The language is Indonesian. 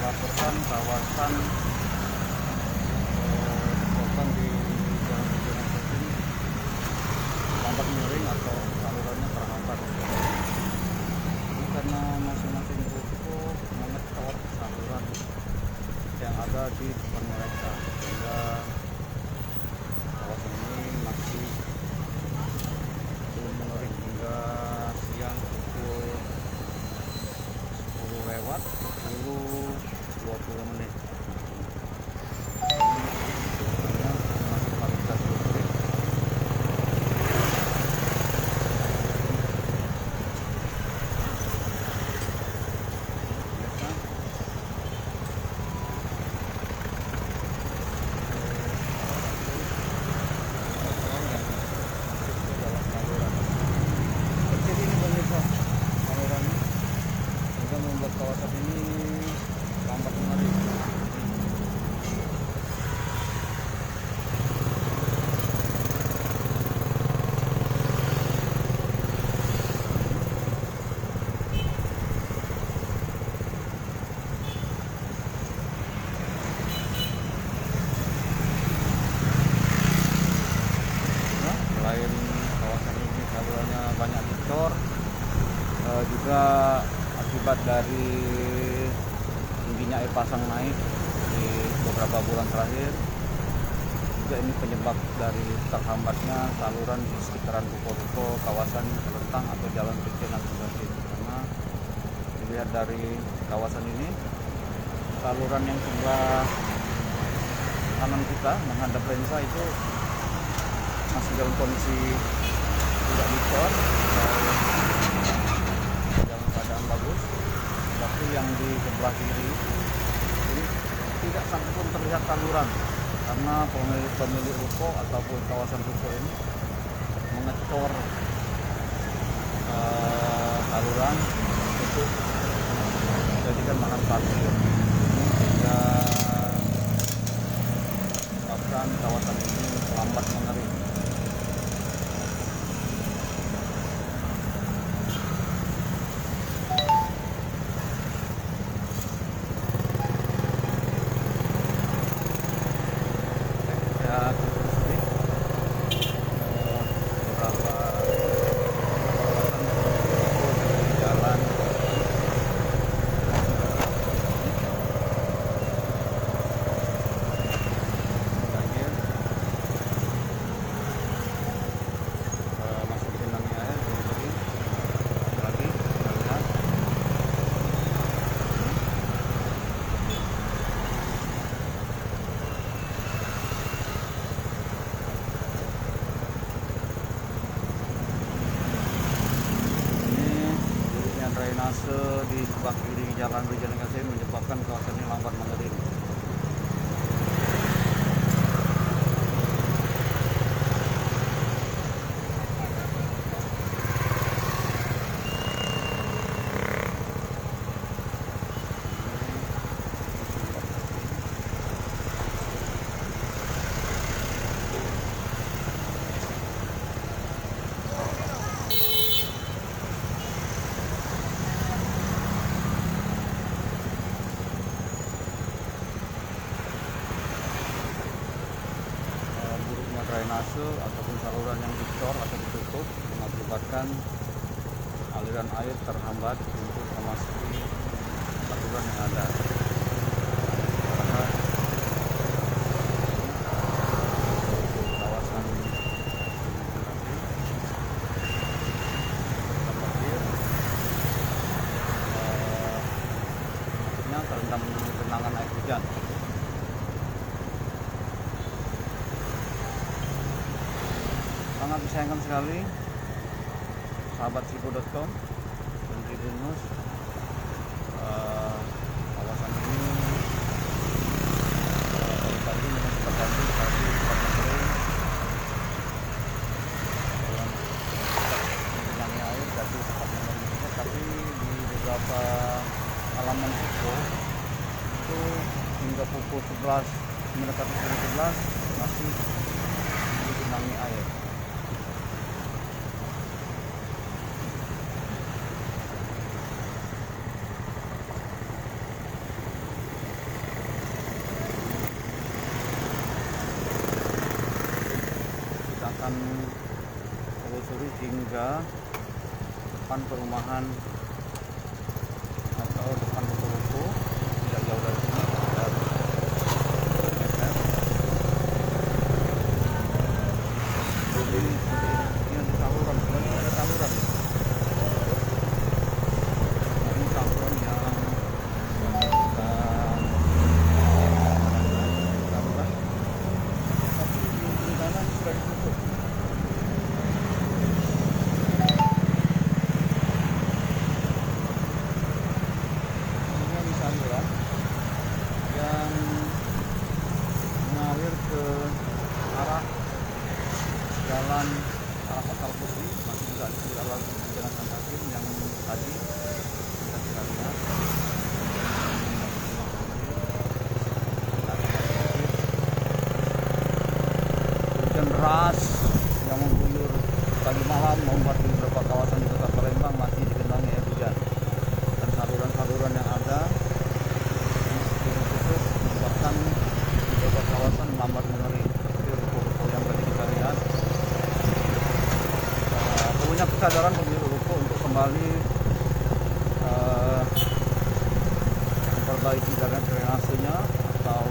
melaporkan kawasan korban di Jalan Regional ini lambat miring atau salurannya terhambat. Ini karena masing-masing ruko mengetor saluran yang ada di depan mereka, sehingga kawasan ini masih belum mengering hingga siang pukul 10 lewat 10.20 menit. Membuat kawasan ini lambat mengering. Nah, selain kawasan ini salurannya banyak dicor, juga akibat dari tingginya air pasang naik di beberapa bulan terakhir, juga ini penyebab dari terhambatnya saluran di sekitaran ruko-ruko kawasan Kelentang atau Jalan Regional Sumbersin. Karena dilihat dari kawasan ini, saluran yang sebelah kanan kita menghadap lensa itu masih dalam kondisi tidak dicor, dalam keadaan bagus. Tapi yang di sebelah kiri ini tidak satupun terlihat saluran, karena pemilik ruko ataupun kawasan ruko ini mengecor saluran untuk menjadikan lahan parkir, sehingga menyebabkan kawasan ini lambat mengering. Drainase di sebelah kiri Jalan Regional Kasih menyebabkan kawasan ini lambat mengering. Drainase ataupun saluran yang dicor atau ditutup mengakibatkan aliran air terhambat untuk memasuki saluran yang ada. Kawasan terendam genangan air hujan. Sangat disayangkan sekali sahabat sipo.com dan Tribun News, kawasan ini tadi memang sempat banjir, tapi sempat mengering dalam genangan air, jadi sempat mengering juga. Tapi di beberapa halaman ruko itu hingga pukul 11 mendekati pukul 11 masih digenangi air. akan telusuri hingga depan perumahan atau depan ruko-ruko tidak jauh dari sini. Ada meter. Jadi ini ada saluran, sebenarnya ada saluran. Nah, ini saluran yang saluran, tapi di kanan sudah ditutup. Saluran yang mengalir ke arah jalan arah Pasar Putih, masih juga di alam jalan kaki yang tadi kita lihat. Hujan deras yang mengguyur tadi malam membuat di beberapa kawasan di Kota Palembang masih digenangi air hujan, dan saluran-saluran yang ada menyebabkan beberapa kawasan melambat mengering, seperti ruko-ruko yang tadi kita lihat. Perlunya kesadaran pemilik ruko untuk kembali memperbaiki jalan drainasenya atau